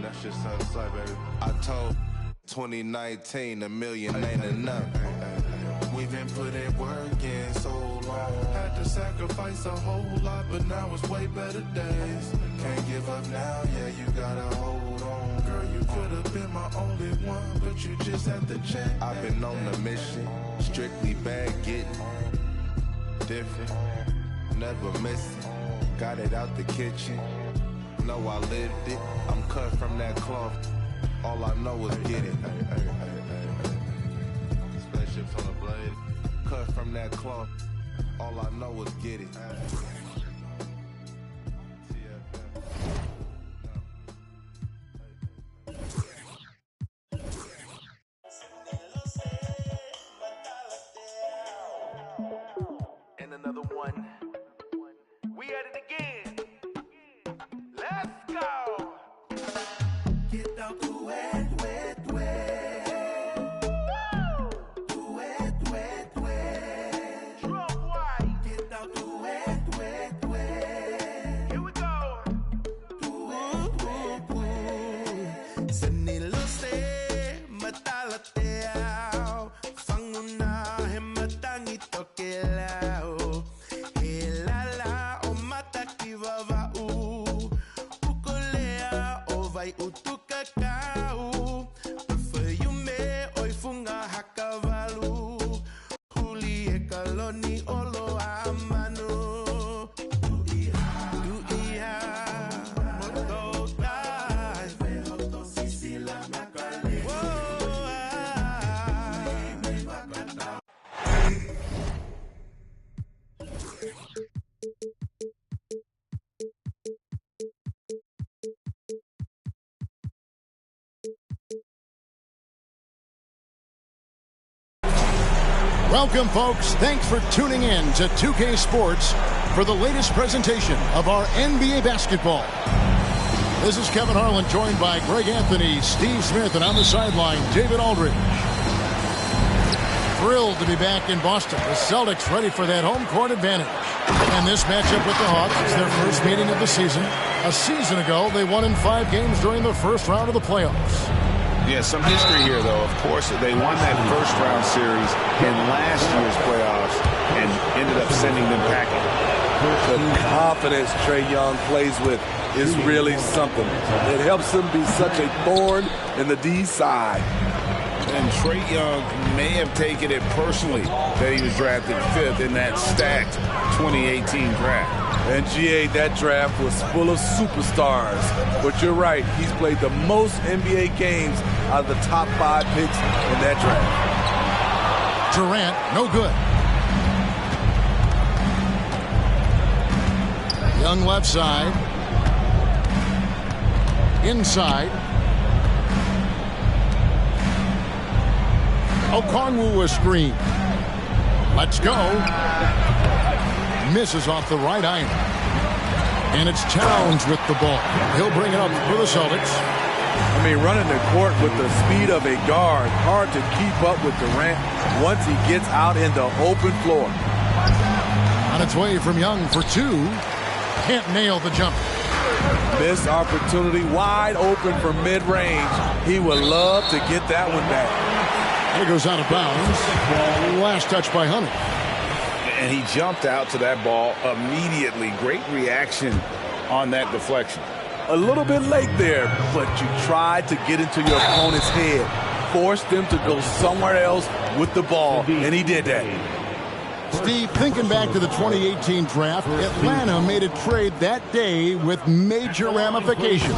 That shit sounds like, baby. I told 2019 a million ain't enough. We've been putting work in so long. Had to sacrifice a whole lot, but now it's way better days. Can't give up now, yeah, you gotta hold on. Girl, you could have been my only one, but you just had to check. I've been on a mission, strictly bag getting. Different, never missing. Got it out the kitchen. Know I lived it. I'm cut from that cloth. All I know is get it. Spaceships on the blade. Cut from that cloth. All I know is get it. And another one. We at it again. Let's go. Get down to wet, wet, wet. Wet, wet, wet. Drop white. Get down to wet, wet, wet. Here we go. Wet, wet, wet. Senilose matalateao. Fangunahe matangito kelao. Helala o matakivava u. Ukolea o vai utukakau. Perfume oi funga hakavalu. Huli e kaloni olo amano. Duia mototai. Vehoto sisila makale. Welcome, folks. Thanks for tuning in to 2K Sports for the latest presentation of our NBA basketball. This is Kevin Harlan, joined by Greg Anthony, Steve Smith, and on the sideline, David Aldridge. Thrilled to be back in Boston. The Celtics ready for that home court advantage. And this matchup with the Hawks is their first meeting of the season. A season ago, they won in 5 games during the first round of the playoffs. Yeah, some history here, though. Of course, they won that first-round series in last year's playoffs and ended up sending them packing. The confidence Trae Young plays with is really something. It helps him be such a thorn in the D side. And Trae Young may have taken it personally that he was drafted 5th in that stacked 2018 draft. And GA, that draft was full of superstars. But you're right, he's played the most NBA games out of the top 5 picks in that draft. Durant, no good. Young left side. Inside. Okongwu a screen. Let's go. Misses off the right iron. And it's Towns with the ball. He'll bring it up for the Celtics. I mean, running the court with the speed of a guard. Hard to keep up with Durant once he gets out in the open floor. On its way from Young for 2. Can't nail the jumper. Missed opportunity, wide open for mid-range. He would love to get that one back. It goes out of bounds. Last touch by Hunter. And he jumped out to that ball immediately. Great reaction on that deflection. A little bit late there, but you tried to get into your opponent's head. Forced them to go somewhere else with the ball, and he did that. Steve, thinking back to the 2018 draft, Atlanta made a trade that day with major ramifications.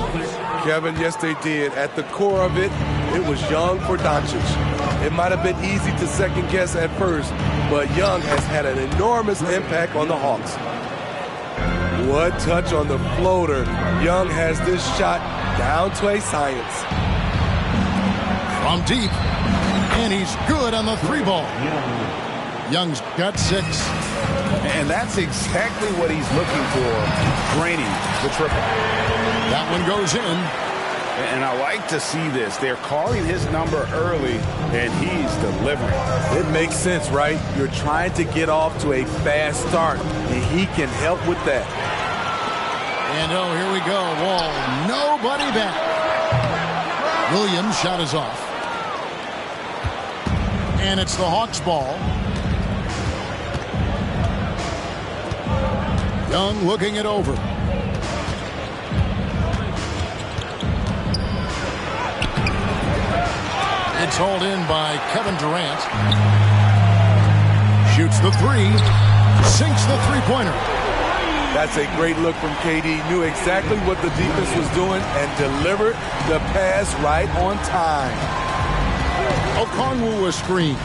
Kevin, yes, they did. At the core of it, it was Young for Doncic. It might have been easy to second guess at first, but Young has had an enormous impact on the Hawks. What touch on the floater. Young has this shot down to a science. From deep, and he's good on the 3-ball. Young's got 6. And that's exactly what he's looking for, draining the triple. That one goes in. And I like to see this. They're calling his number early, and he's delivering. It makes sense, right? You're trying to get off to a fast start, and he can help with that. And oh, here we go. Wall, nobody back. Williams' shot is off. And it's the Hawks' ball. Young looking it over. It's hauled in by Kevin Durant. Shoots the three. Sinks the three-pointer. That's a great look from KD. Knew exactly what the defense was doing and delivered the pass right on time. Okongwu a screen.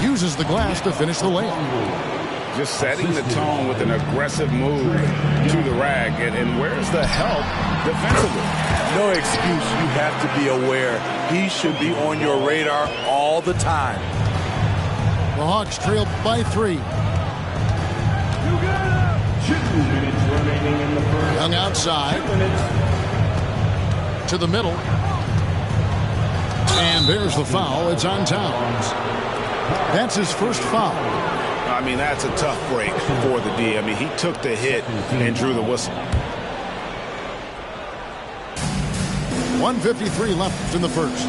Uses the glass to finish the layup. Just setting the tone with an aggressive move to the rack. And where's the help defensively? No excuse. You have to be aware. He should be on your radar all the time. The Hawks trail by 3. Young outside. To the middle. And there's the foul. It's on Towns. That's his first foul. I mean, that's a tough break for the D. I mean, he took the hit and drew the whistle. 1:53 left in the first.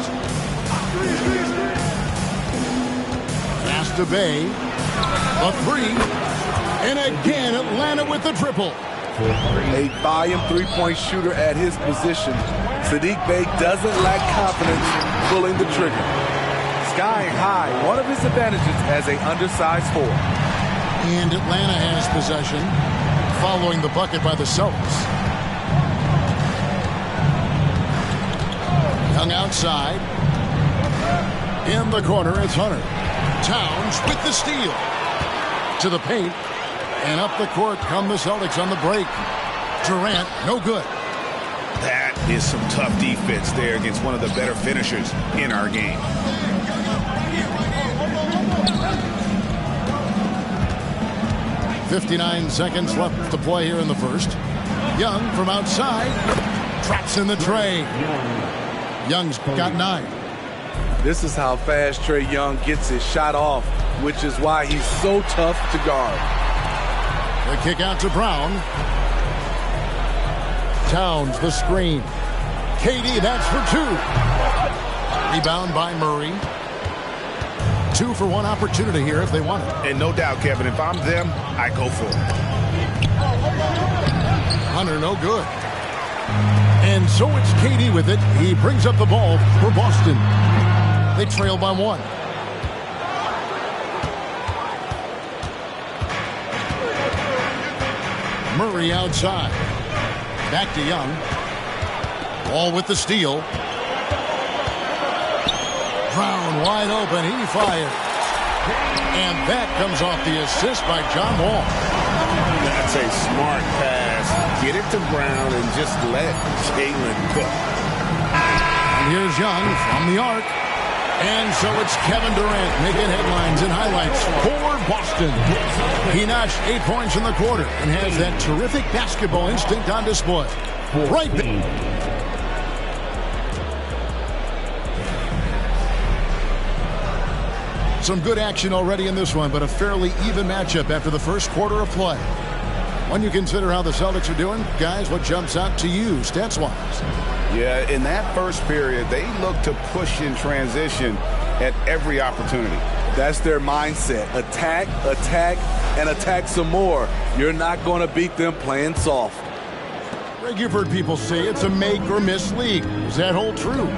Pass to Bay. A three. And again, Atlanta with the triple. A volume three-point shooter at his position. Saddiq Bey doesn't lack confidence pulling the trigger. Skying high, one of his advantages as an undersized forward. And Atlanta has possession following the bucket by the Celtics. Young outside. In the corner, it's Hunter. Towns with the steal. To the paint. And up the court come the Celtics on the break. Durant, no good. That is some tough defense there against one of the better finishers in our game. .59 seconds left to play here in the first. Young from outside. Traps in the tray. Young's got 9. This is how fast Trae Young gets his shot off, which is why he's so tough to guard. The kick out to Brown. Towns the screen. KD, that's for 2. Rebound by Murray. 2 for 1 opportunity here if they want it. And no doubt, Kevin, if I'm them, I go for it. Hunter, no good. And so it's KD with it. He brings up the ball for Boston. They trail by 1. Murray outside. Back to Young. Ball with the steal. Brown wide open. He fired. And that comes off the assist by John Wall. That's a smart pass. Get it to Brown and just let Jalen cook. And here's Young from the arc. And so it's Kevin Durant making headlines and highlights for Boston. He notched 8 points in the quarter and has that terrific basketball instinct on display. Right there. Some good action already in this one, but a fairly even matchup after the first quarter of play. When you consider how the Celtics are doing, guys, what jumps out to you stats-wise? Yeah, in that first period, they look to push in transition at every opportunity. That's their mindset. Attack, attack, and attack some more. You're not going to beat them playing soft. Greg, you've heard people say it's a make-or-miss league. Does that hold true?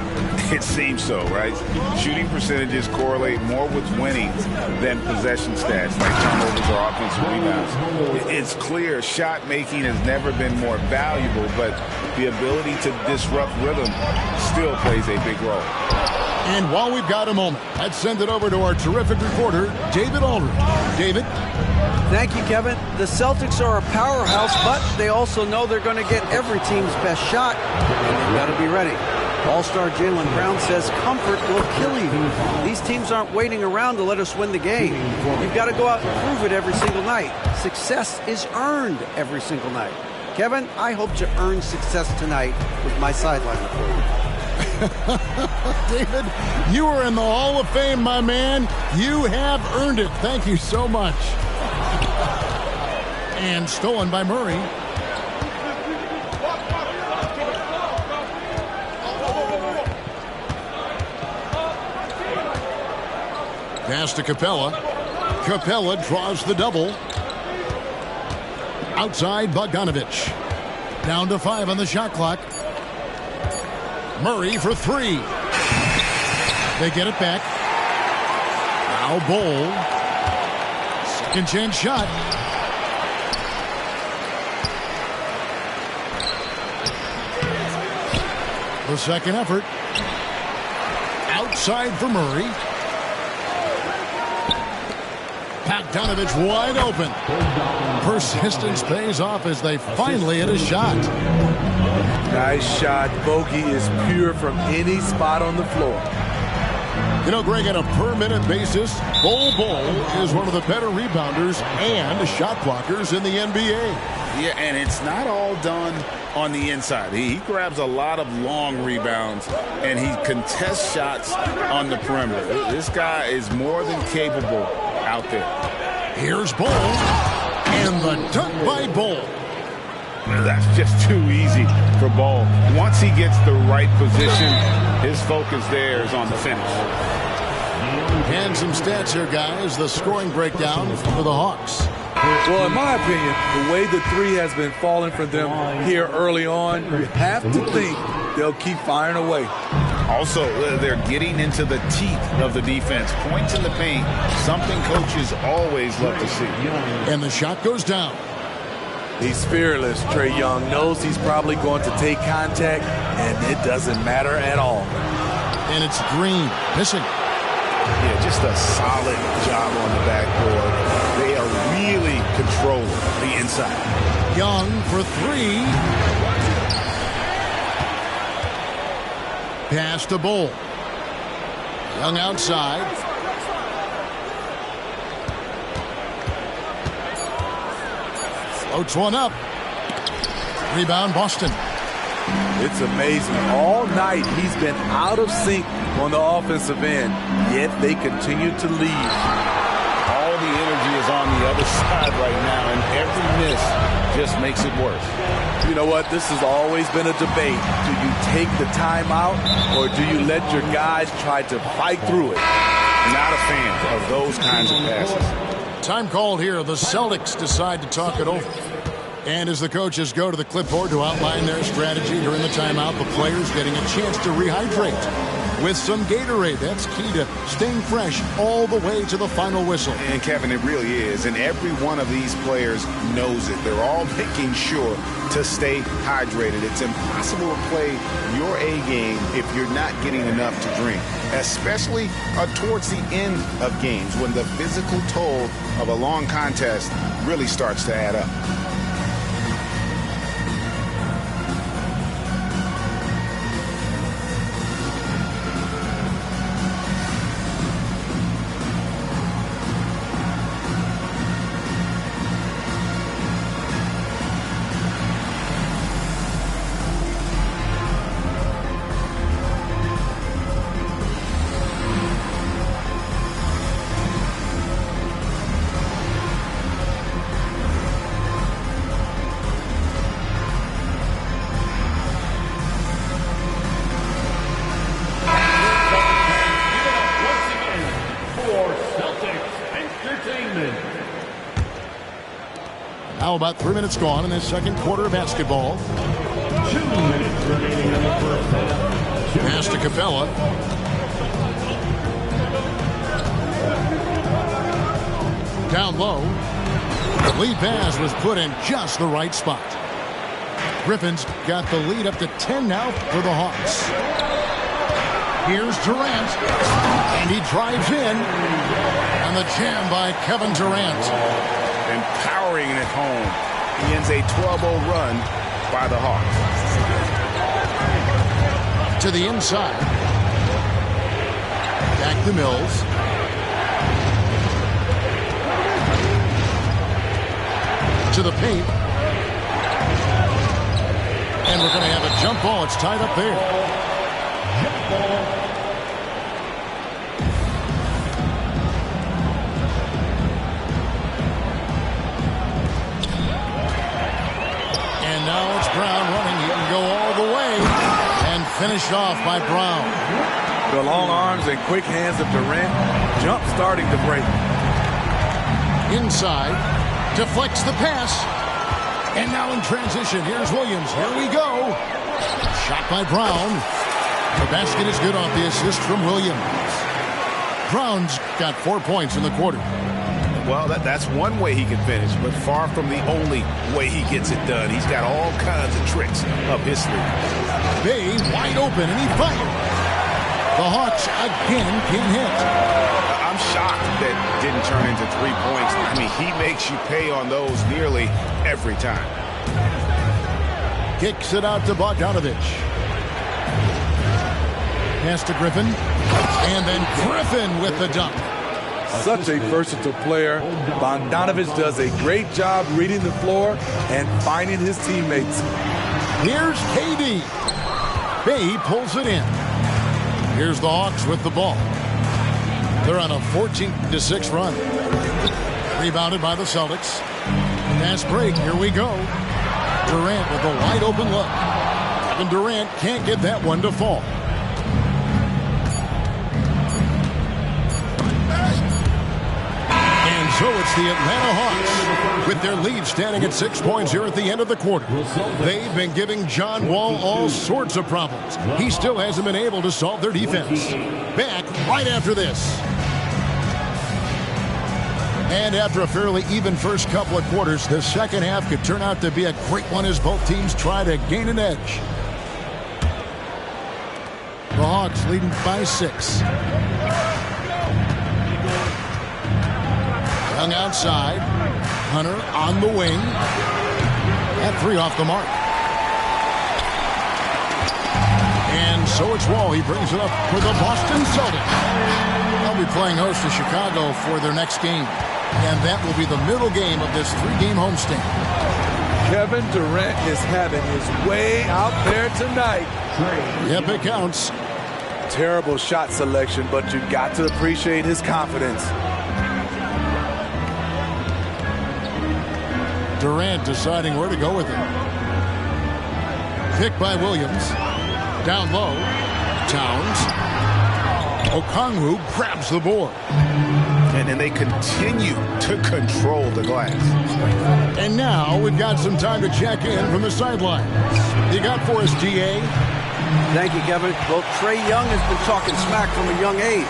It seems so, right? Shooting percentages correlate more with winnings than possession stats, like turnovers or offensive rebounds. It's clear shot making has never been more valuable, but the ability to disrupt rhythm still plays a big role. And while we've got a moment, let's send it over to our terrific reporter, David Aldridge. David? Thank you, Kevin. The Celtics are a powerhouse, but they also know they're going to get every team's best shot, and they've got to be ready. All-star Jaylen Brown says comfort will kill you. These teams aren't waiting around to let us win the game. You've got to go out and prove it every single night. Success is earned every single night. Kevin, I hope to earn success tonight with my sideline report. David, you are in the Hall of Fame, my man. You have earned it. Thank you so much. And stolen by Murray. Pass to Capella. Capella draws the double. Outside Bogdanovich. Down to 5 on the shot clock. Murray for 3. They get it back. Now Bol. Second chance shot. The second effort. Outside for Murray. Bogdanovich wide open. Persistence pays off as they finally hit a shot. Nice shot. Bogey is pure from any spot on the floor. You know, Greg, on a per-minute basis, Bol is one of the better rebounders and shot blockers in the NBA. Yeah, and it's not all done on the inside. He grabs a lot of long rebounds, and he contests shots on the perimeter. This guy is more than capable out there. Here's Bol, and the dunk by Bol. That's just too easy for Bol. Once he gets the right position, his focus there is on the finish. And some stats here, guys. The scoring breakdown for the Hawks. Well, in my opinion, the way the three has been falling for them here early on, you have to think they'll keep firing away. Also, they're getting into the teeth of the defense. Points in the paint, something coaches always love to see. And the shot goes down. He's fearless. Trae Young knows he's probably going to take contact, and it doesn't matter at all. And it's Green missing. Yeah, just a solid job on the backboard. They are really controlling the inside. Young for 3. Pass to Bol. Young outside. Floats one up. Rebound Boston. It's amazing. All night he's been out of sync on the offensive end, yet they continue to lead. All the energy is on the other side right now, and every miss just makes it worse. You know what? This has always been a debate. Do you take the timeout, or do you let your guys try to fight through it? Not a fan of those kinds of passes. Time called here. The Celtics decide to talk it over. And as the coaches go to the clipboard to outline their strategy during the timeout, the players getting a chance to rehydrate with some Gatorade. That's key to staying fresh all the way to the final whistle. And Kevin, it really is. And every one of these players knows it. They're all making sure to stay hydrated. It's impossible to play your A game if you're not getting enough to drink, especially towards the end of games when the physical toll of a long contest really starts to add up. Now about 3 minutes gone in this second quarter of basketball. 2 minutes remaining in the first half. Pass to Capella. Down low. The lead pass was put in just the right spot. Griffin's got the lead up to 10 now for the Hawks. Here's Durant. And he drives in. And the jam by Kevin Durant. Empowering it home. He ends a 12-0 run by the Hawks. To the inside. Back to Mills. To the paint. And we're going to have a jump ball. It's tied up there. Jump ball. And now it's Brown running. He can go all the way. And finished off by Brown. The long arms and quick hands of Durant jump starting to break. Inside, deflects the pass. And now in transition, here's Williams. Here we go. Shot by Brown. The basket is good off the assist from Williams. Brown's got 4 points in the quarter. Well, that's one way he can finish, but far from the only way he gets it done. He's got all kinds of tricks up his sleeve. Bay wide open, and he fires. The Hawks again can't hit. I'm shocked that didn't turn into 3 points. I mean, he makes you pay on those nearly every time. Kicks it out to Bogdanovich. Pass to Griffin. And then Griffin with the dunk. Such a versatile player. Bogdanovich does a great job reading the floor and finding his teammates. Here's KD. Bay pulls it in. Here's the Hawks with the ball. They're on a 14-6 run. Rebounded by the Celtics. Pass break. Here we go. Durant with a wide open look. Kevin Durant can't get that one to fall. And so it's the Atlanta Hawks with their lead standing at 6 points here at the end of the quarter. They've been giving John Wall all sorts of problems. He still hasn't been able to solve their defense. Back right after this. And after a fairly even first couple of quarters, the second half could turn out to be a great one as both teams try to gain an edge. The Hawks leading by 6. Young outside. Hunter on the wing. That 3 off the mark. And so it's Wall. He brings it up for the Boston Celtics. They'll be playing host to Chicago for their next game. And that will be the middle game of this 3-game homestand. Kevin Durant is having his way out there tonight. Yep, it counts. Terrible shot selection, but you got to appreciate his confidence. Durant deciding where to go with it. Pick by Williams. Down low. Towns. Okongwu grabs the board. And then they continue to control the glass. And now we've got some time to check in from the sidelines. You got for us, GA? Thank you, Kevin. Well, Trae Young has been talking smack from a young age.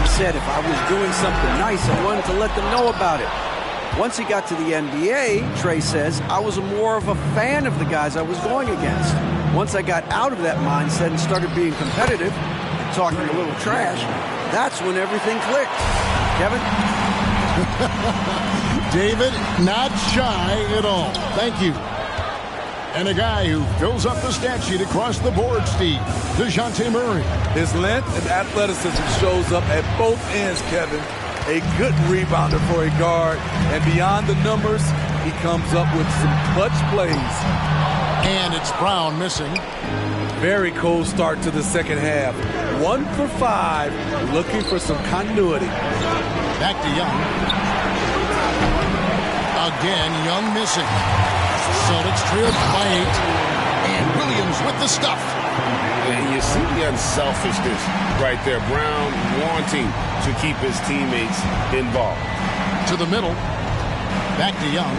He said if I was doing something nice, I wanted to let them know about it. Once he got to the NBA, Trae says, I was more of a fan of the guys I was going against. Once I got out of that mindset and started being competitive, talking a little trash, that's when everything clicked. Kevin? David, not shy at all. Thank you. And a guy who fills up the stat sheet across the board, Steve, DeJounte Murray. His length and athleticism shows up at both ends, Kevin. A good rebounder for a guard. And beyond the numbers, he comes up with some clutch plays. And it's Brown missing. Very cold start to the second half. 1 for 5, looking for some continuity. Back to Young. Again, Young missing. Celtics trailed by 8. And Williams with the stuff. And you see the unselfishness right there. Brown wanting to keep his teammates involved. To the middle. Back to Young.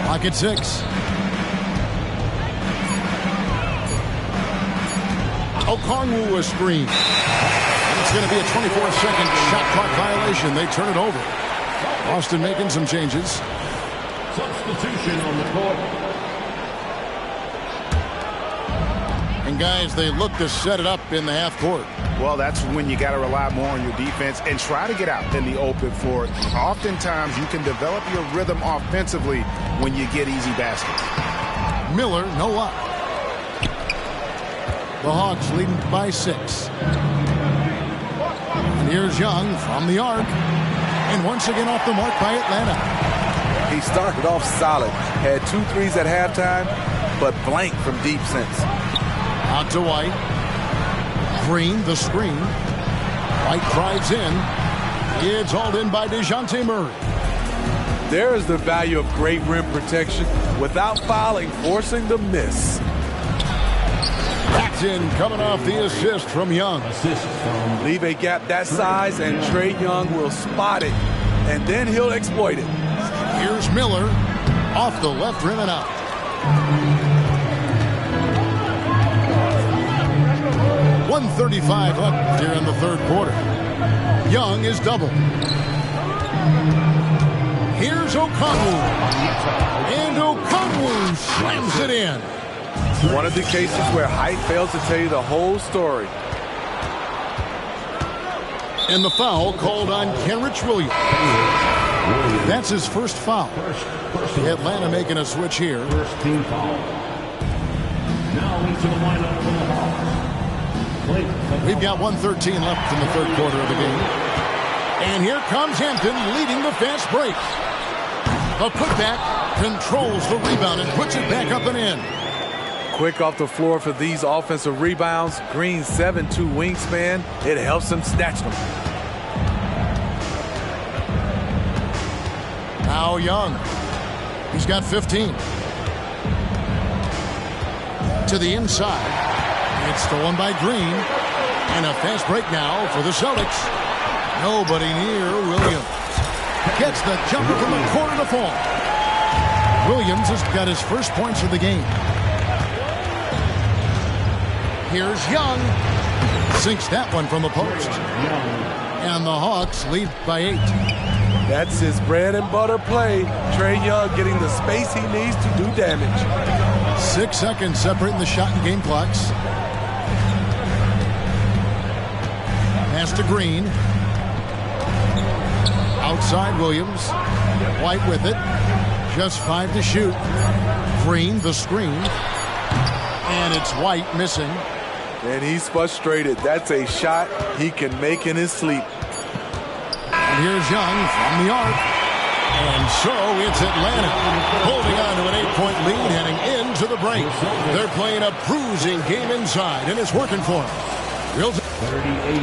Clock at 6. Okongwu a screen. And it's going to be a 24-second shot clock violation. They turn it over. Boston making some changes. Substitution on the court. And guys, they look to set it up in the half court. Well, that's when you got to rely more on your defense and try to get out in the open for it. Oftentimes, you can develop your rhythm offensively when you get easy baskets. Miller, no luck. The Hawks leading by 6. And here's Young from the arc. And once again off the mark by Atlanta. He started off solid. Had 2 threes at halftime, but blank from deep since. Out to White. Green, the screen. White drives in. It's hauled in by DeJounte Murray. There is the value of great rim protection without fouling, forcing the miss. Jackson coming off the assist from Young. Leave a gap that size, and Trae Young will spot it, and then he'll exploit it. Here's Miller off the left rim and out. .135 up here in the third quarter. Young is double. Here's Okongwu. And Okongwu slams it in. One of the cases where height fails to tell you the whole story. And the foul called on Kenrich Williams. That's his first foul. Atlanta making a switch here. First team foul. Now into the lineup for the Hawks. We've got 1:13 left in the third quarter of the game. And here comes Hampton leading the fast break. A putback, controls the rebound and puts it back up and in. Quick off the floor for these offensive rebounds. Green's 7'2" wingspan. It helps him snatch them. Now Young. He's got 15. To the inside. It's stolen by Green. And a fast break now for the Celtics. Nobody near Williams. Gets the jumper from the corner to fall. Williams has got his first points of the game. Here's Young. Sinks that one from the post. And the Hawks lead by 8. That's his bread and butter play. Trae Young getting the space he needs to do damage. 6 seconds separating the shot and game clocks. Pass to Green. Outside Williams. White with it. Just 5 to shoot. Green the screen. And it's White missing. And he's frustrated. That's a shot he can make in his sleep. And here's Young from the arc. And so it's Atlanta holding on to an 8-point lead heading into the break. They're playing a bruising game inside, and it's working for them. 38.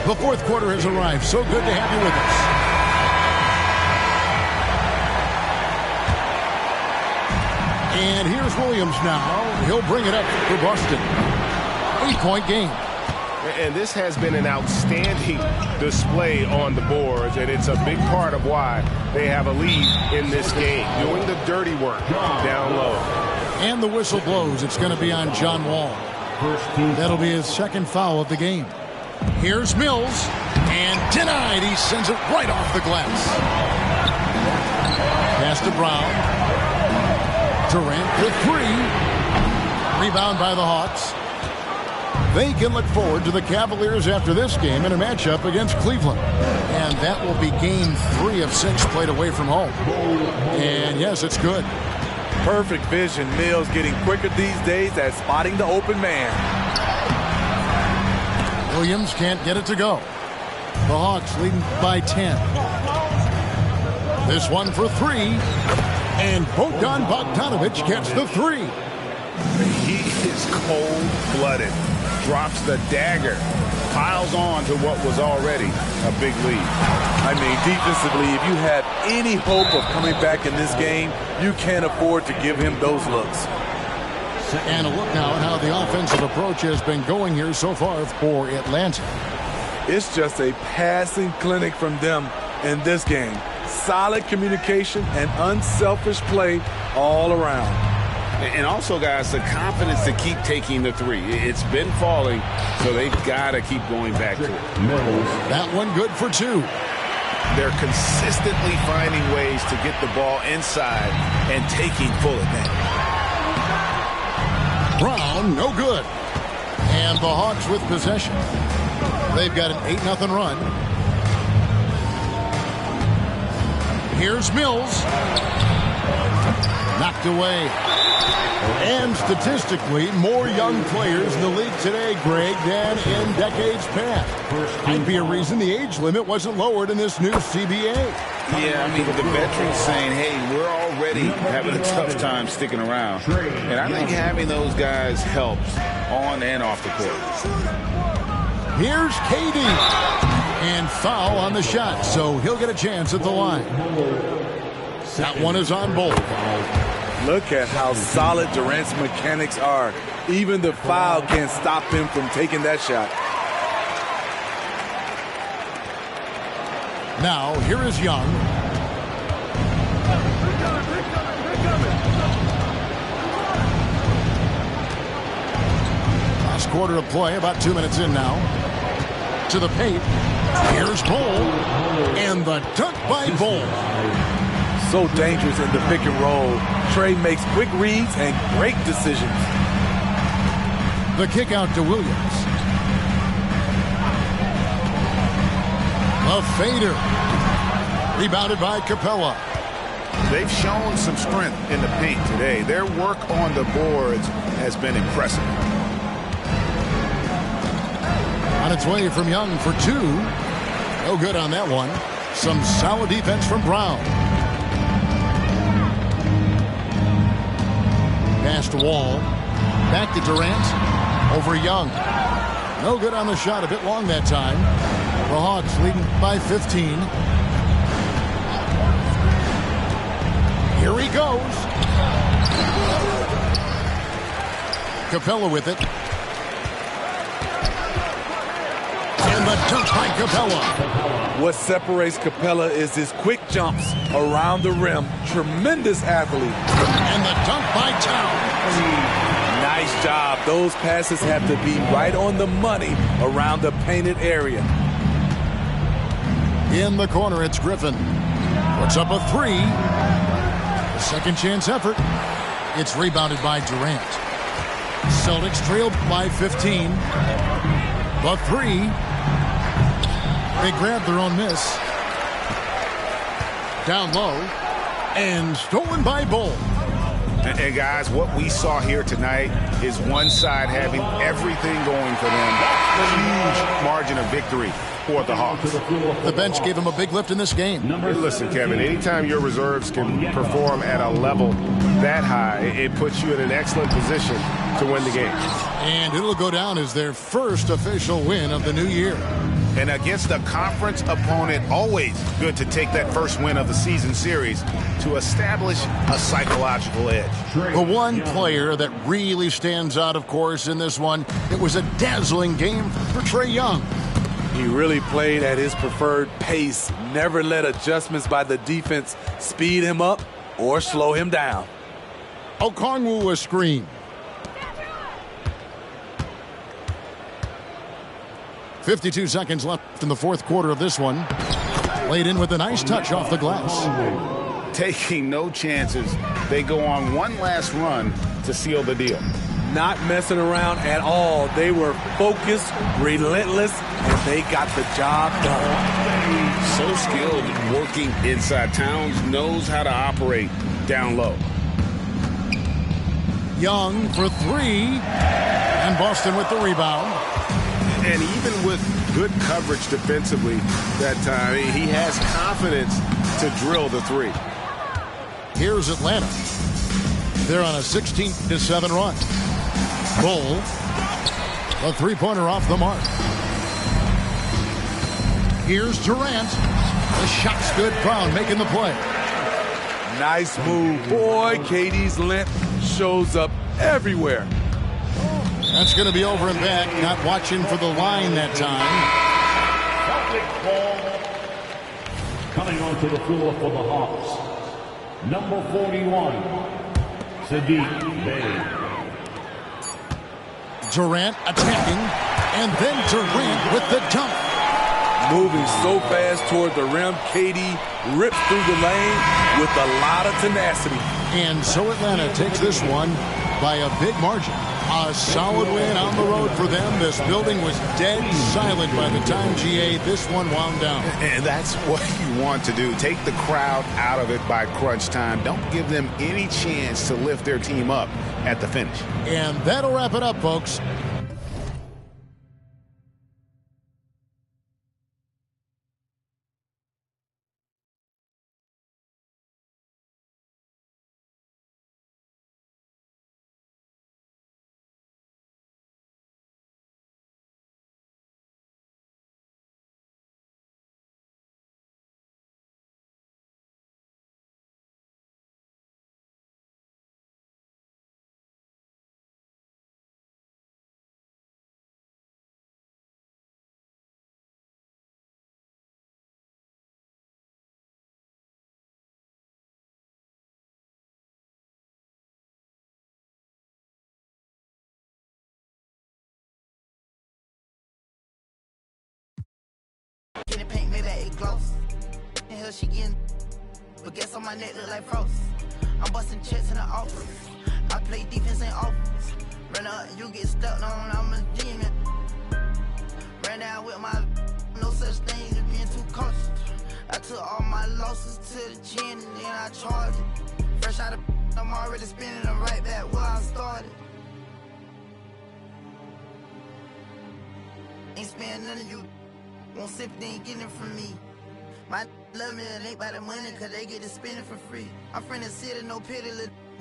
The fourth quarter has arrived. So good to have you with us. And here's Williams now. He'll bring it up for Boston. 8-point game. And this has been an outstanding display on the boards, and it's a big part of why they have a lead in this game, doing the dirty work down low. And the whistle blows. It's going to be on John Wall. That'll be his second foul of the game. Here's Mills, and denied. He sends it right off the glass. Pass to Brown. Durant with 3. Rebound by the Hawks. They can look forward to the Cavaliers after this game in a matchup against Cleveland. And that will be game 3 of 6 played away from home. And yes, it's good. Perfect vision. Mills getting quicker these days at spotting the open man. Williams can't get it to go. The Hawks leading by 10. This one for 3. And Bogdan Bogdanović gets the 3. He is cold-blooded. Drops the dagger. Piles on to what was already a big lead. I mean, defensively, if you have any hope of coming back in this game, you can't afford to give him those looks. And a look now at how the offensive approach has been going here so far for Atlanta. It's just a passing clinic from them in this game. Solid communication and unselfish play all around. And also, guys, the confidence to keep taking the 3. It's been falling, so they've got to keep going back to it. That one good for 2. They're consistently finding ways to get the ball inside and taking full advantage. Brown, no good. And the Hawks with possession. They've got an 8-0 run. Here's Mills. Knocked away. And statistically, more young players in the league today, Greg, than in decades past. Might be a reason the age limit wasn't lowered in this new CBA. Yeah, I mean, the veterans saying, hey, we're already having a tough time sticking around. And I think having those guys helps on and off the court. Here's KD. And foul on the shot, so he'll get a chance at the line. That one is on Bolt. Look at how solid Durant's mechanics are. Even the foul can't stop him from taking that shot. Now, here is Young. Last quarter of play, about 2 minutes in now. To the paint. Here's Bowl. And the dunk by Bowl. So dangerous in the pick and roll. Trey makes quick reads and great decisions. The kick out to Williams. A fader. Rebounded by Capella. They've shown some strength in the paint today. Their work on the boards has been impressive. On its way from Young for two. No good on that one. Some solid defense from Brown. Pass to Wall. Back to Durant. Over Young. No good on the shot. A bit long that time. The Hawks leading by 15. Here he goes. Capella with it. And the dunk by Capella. What separates Capella is his quick jumps around the rim. Tremendous athlete. And the dunk by Towns. Nice job. Those passes have to be right on the money around the painted area. In the corner, it's Griffin. Puts up a three. A second chance effort. It's rebounded by Durant. Celtics trail by 15. The three. They grab their own miss. Down low. And stolen by Bull. And guys, what we saw here tonight is one side having everything going for them. Huge margin of victory for the Hawks. The bench gave him a big lift in this game. Hey, listen, Kevin, anytime your reserves can perform at a level that high, it puts you in an excellent position to win the game. And it'll go down as their first official win of the new year. And against a conference opponent, always good to take that first win of the season series to establish a psychological edge. The one player that really stands out, of course, in this one, it was a dazzling game for Trae Young. He really played at his preferred pace, never let adjustments by the defense speed him up or slow him down. Okongwu a screen. 52 seconds left in the fourth quarter of this one. Laid in with a nice touch off the glass. Taking no chances. They go on one last run to seal the deal. Not messing around at all. They were focused, relentless, and they got the job done. So skilled working inside. Towns knows how to operate down low. Young for three. And Boston with the rebound. And even with good coverage defensively that time, he has confidence to drill the three. Here's Atlanta. They're on a 16-7 run. Bull. A three-pointer off the mark. Here's Durant. The shot's good. Brown making the play. Nice move. Boy, KD's length shows up everywhere. That's going to be over and back. Not watching for the line that time. Coming onto the floor for the Hawks, number 41, Sadiq Bey. Durant attacking, and then Durant with the dunk. Moving so fast toward the rim, KD rips through the lane with a lot of tenacity. And so Atlanta takes this one by a big margin. A solid win on the road for them. This building was dead silent by the time, GA, this one wound down. And that's what you want to do. Take the crowd out of it by crunch time. Don't give them any chance to lift their team up at the finish. And that'll wrap it up, folks. gloss. In here she getting, but guess on my neck look like frost. I'm busting checks in the office. I play defense in office. Run up, you get stuck on, I'm a demon. Ran down with my, no such thing as being too cautious. I took all my losses to the chin and then I charged it. Fresh out of, I'm already spinning them right back where I started. Ain't spending none of you. Won't sympathy, ain't getting it from me. My love me, it ain't by the money, cause they get to spend it for free. I'm from the city, no pity,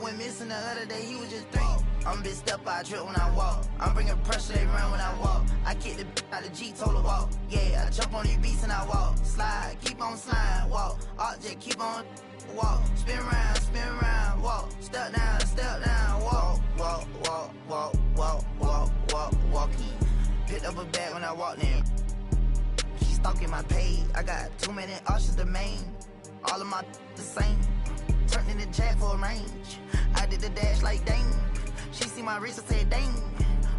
went missing the other day, he was just 3. I'm bitched up, I trip when I walk. I'm bringing pressure, they run when I walk. I kick the out the G, told her walk. Yeah, I jump on these beats and I walk. Slide, keep on sliding, walk. Object, keep on walk. Spin round, walk. Step down, walk. Walk, walk, walk, walk, walk, walk, walking. Picked up a bag when I walked in. She stalking my page. I got too many options to main. All of my the same. Turned in the jack for a range. I did the dash like dang. She see my wrist and said dang.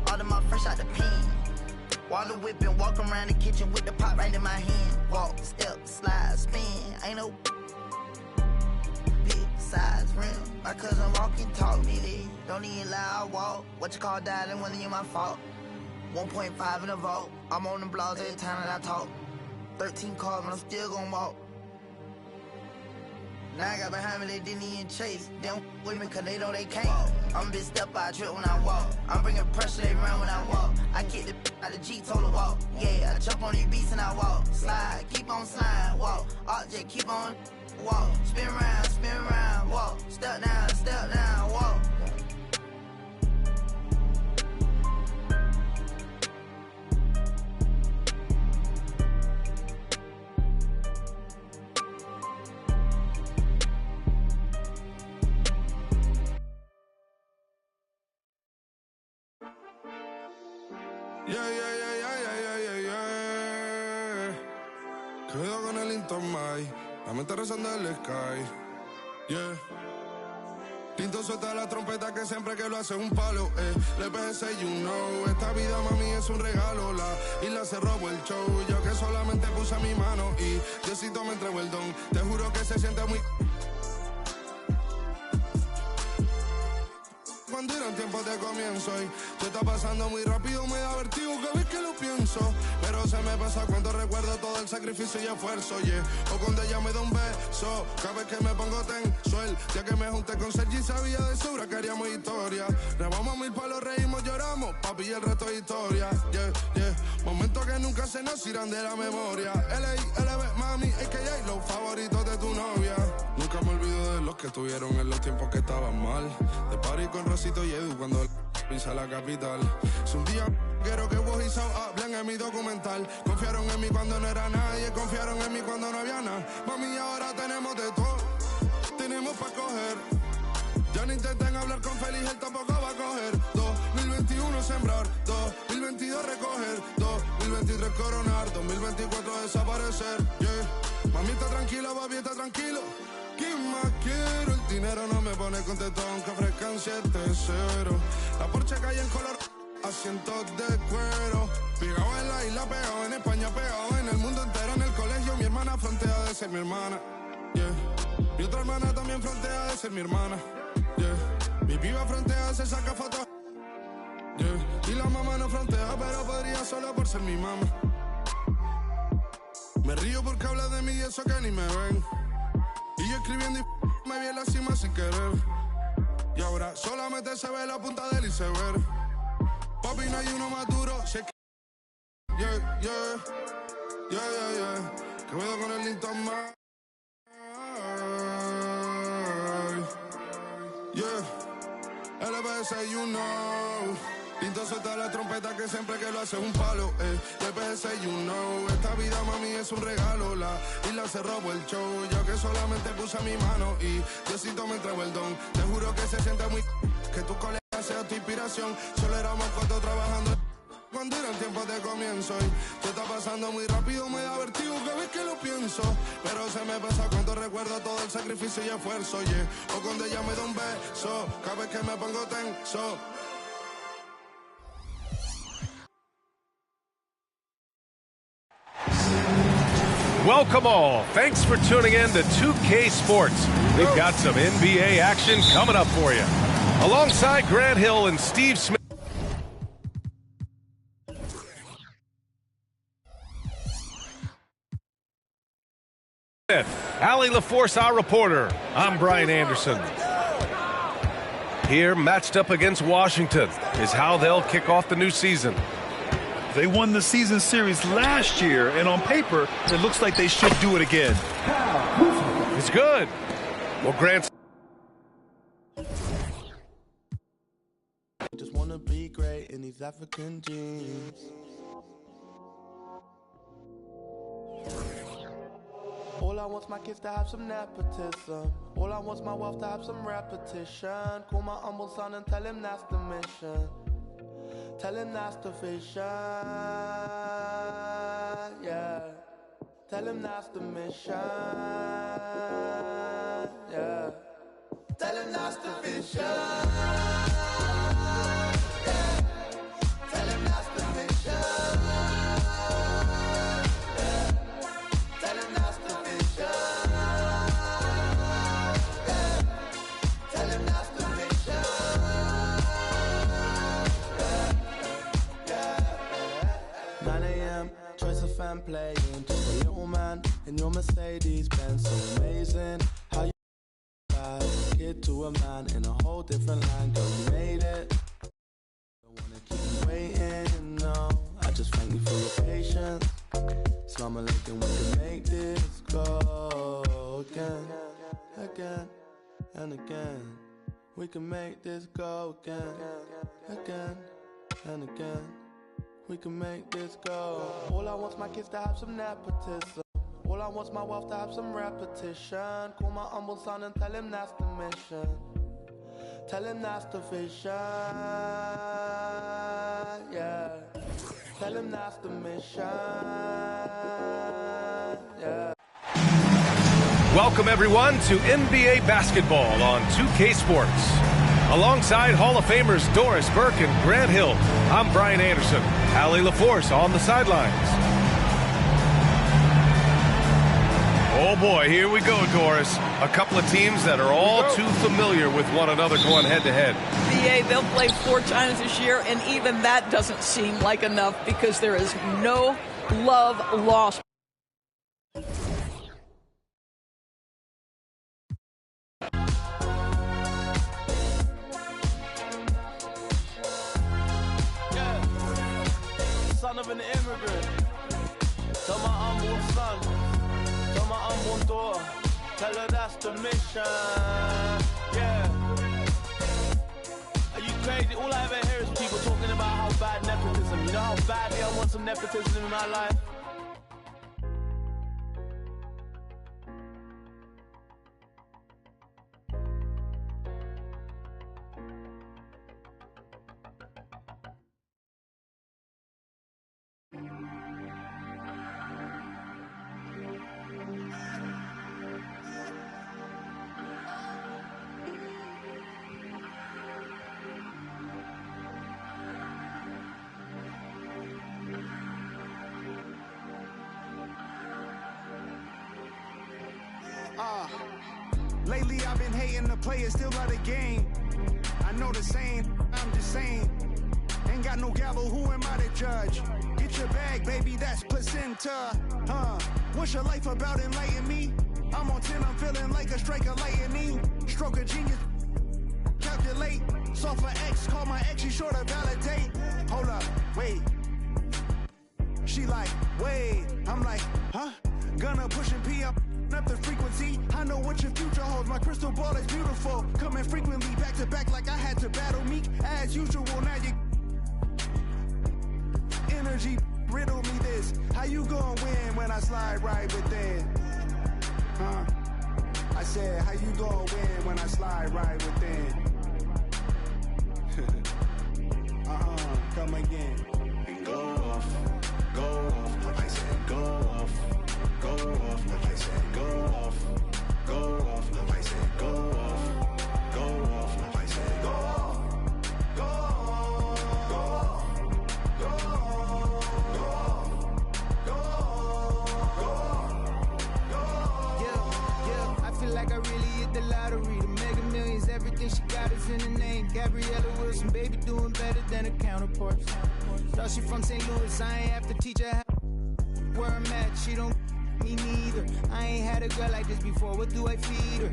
All of my fresh out the pen. Water whipping, walk around the kitchen with the pot right in my hand. Walk, step, slide, spin. Ain't no big size rim. My cousin walking, talk me there. Don't even lie, I walk. What you call dialing, wasn't even my fault. 1.5 in the vault. I'm on the blogs every time that I talk. 13 cars, but I'm still gonna walk. Now I got behind me, they didn't even chase. They don't with me cause they know they can't. I'm bitched up, I trip when I walk. I'm bringing pressure, they run when I walk. I kick the out the G, told her walk. Yeah, I jump on these beats and I walk. Slide, keep on sliding, walk. Object, keep on walk. Spin round, walk. Step down, walk. Cuidado con el Intomai, la mente rezando el sky. Yeah. Tinto suelta la trompeta que siempre que lo hace un palo. Le pensé, you know, esta vida mami es un regalo. La isla se robó el show, yo que solamente puse mi mano y Diosito me entregó el don. Te juro que se siente muy... Cuando eran tiempos de comienzo y se está pasando muy rápido, me da vertigo cada vez que lo pienso. Pero se me pasa cuando recuerdo todo el sacrificio y esfuerzo, yeah. O cuando ella me da un beso, cada vez que me pongo tenso. El día que me junté con Sergi sabía de sobra que haríamos historia. Grabamos 1000 palos, reímos, lloramos, papi, y el resto es historia, yeah, yeah. Momentos que nunca se nos irán de la memoria. LB, mami, AKA, los favoritos de tu novia. Nunca me olvido de los que estuvieron en los tiempos que estaban mal. De party con Rosito y Edu cuando pisa la capital. Si un día quiero que vos y Sao hablen en mi documental. Confiaron en mí cuando no era nadie, confiaron en mí cuando no había nada. Mami, ahora tenemos de todo, tenemos pa' coger. Ya no intenten hablar con Feliz, él tampoco va a coger. 2021 sembrar, 2022 recoger, 2023 coronar, 2024 desaparecer, yeah. Mami está tranquila, papi está tranquilo. ¿Quién más quiero? El dinero no me pone contento aunque ofrezcan 7-0. La Porsche cae en color, asientos de cuero. Pegado en la isla, pegado en España, pegado en el mundo entero. En el colegio mi hermana frontea de ser mi hermana, yeah. Mi otra hermana también frontea de ser mi hermana, yeah. Mi piba frontea, se saca fotos, yeah. Y la mamá no frontea, pero podría solo por ser mi mamá. Me río porque habla de mí y eso que ni me ven. Y yo escribiendo y me vi en la cima sin querer. Y ahora solamente se ve la punta del iceberg. Papi, no hay uno más duro. Yeah, yeah. Que puedo con el Linton más. Yeah. LBS, you know. Tinto suelta la trompeta que siempre que lo hace un palo, LBS, you know. Esta vida, mami, es un regalo. La isla se robó el show, yo que solamente puse mi mano y Diosito me entregó el don. Te juro que se siente muy... que tus colegas sean tu inspiración. Solo éramos 4 trabajando cuando eran tiempos de comienzo y se está pasando muy rápido, me da vertigo cada vez que lo pienso. Pero se me pasa cuando recuerdo todo el sacrificio y esfuerzo, yeah. O cuando ella me da un beso, cada vez que me pongo tenso. Welcome all. Thanks for tuning in to 2K Sports. We've got some NBA action coming up for you. Alongside Grant Hill and Steve Smith. Allie LaForce, our reporter. I'm Brian Anderson. Here, matched up against Washington, is how they'll kick off the new season. They won the season series last year, and on paper, it looks like they should do it again. It's good. Well, Grant. Just wanna be great in these African jeans. All I want's my kids to have some nepotism. All I want's my wealth to have some repetition. Call my humble son and tell him that's the mission. Tell him that's the vision, yeah. Tell him that's the mission, yeah. Tell him that's the vision, yeah. Tell him that's the vision, yeah. Tell him that's the vision, yeah. Tell him that's the vision. 9 a.m. choice of fan playing to a little man in your Mercedes Benz. So amazing how you as a kid to a man in a whole different land. Girl, you made it. Don't wanna keep you waiting, no. I just thank you for your patience. Islam alaikum, we can make this go again, again, and again. We can make this go again, again, and again. We can make this go. All I want's my kids to have some nepotism. All I want's my wealth to have some repetition. Call my humble son and tell him that's the mission. Tell him that's the vision, yeah. Tell him that's the mission, yeah. Welcome, everyone, to NBA basketball on 2K Sports. Alongside Hall of Famers Doris Burke and Grant Hill, I'm Brian Anderson. Allie LaForce on the sidelines. Oh boy, here we go, Doris. A couple of teams that are all too familiar with one another going head-to-head. BA, they'll play 4 times this year, and even that doesn't seem like enough because there is no love lost. Son of an immigrant. Tell my unborn son, tell my unborn daughter, tell her that's the mission, yeah. Are you crazy? All I ever hear is people talking about how bad nepotism. You know how badly I want some nepotism in my life? Lately I've been hating the players still out of game. I know the saying, I'm just saying. Ain't got no gavel, who am I to judge? Get your bag, baby, that's placenta. What's your life about, enlighten me? I'm on 10, I'm feeling like a strike of lightning. Stroke of genius, calculate. Soft for X, call my ex, she sure to validate. Hold up, wait. She like, wait. I'm like, huh? Gonna push and pee up the frequency. I know what your future holds. My crystal ball is beautiful. Coming frequently back to back like I had to battle Meek. As usual, now you energy riddle me this. How you gonna win when I slide right within? I said, how you gonna win when I slide right within? Come again. And go off, go off. I said, go off. Go off, I said go off, go off, I said go off, go off, I said go off, go off, go off, go off, go off, go off, go off. she from St. Louis. I ain't have to teach her how where I'm at. She don't me neither. I ain't had a girl like this before. What do I feed her?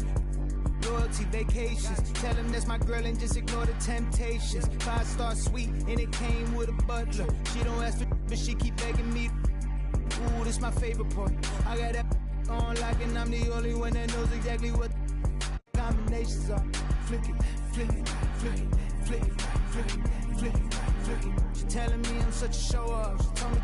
Loyalty, vacations. Tell him that's my girl and just ignore the temptations. 5-star suite and it came with a butler. She don't ask for but she keep begging me. Ooh, this my favorite part. I got that on lock and I'm the only one that knows exactly what combinations are. Flick it, flick it, flick it, flick it, flick it, flick it, flick it. She telling me I'm such a show off. She told me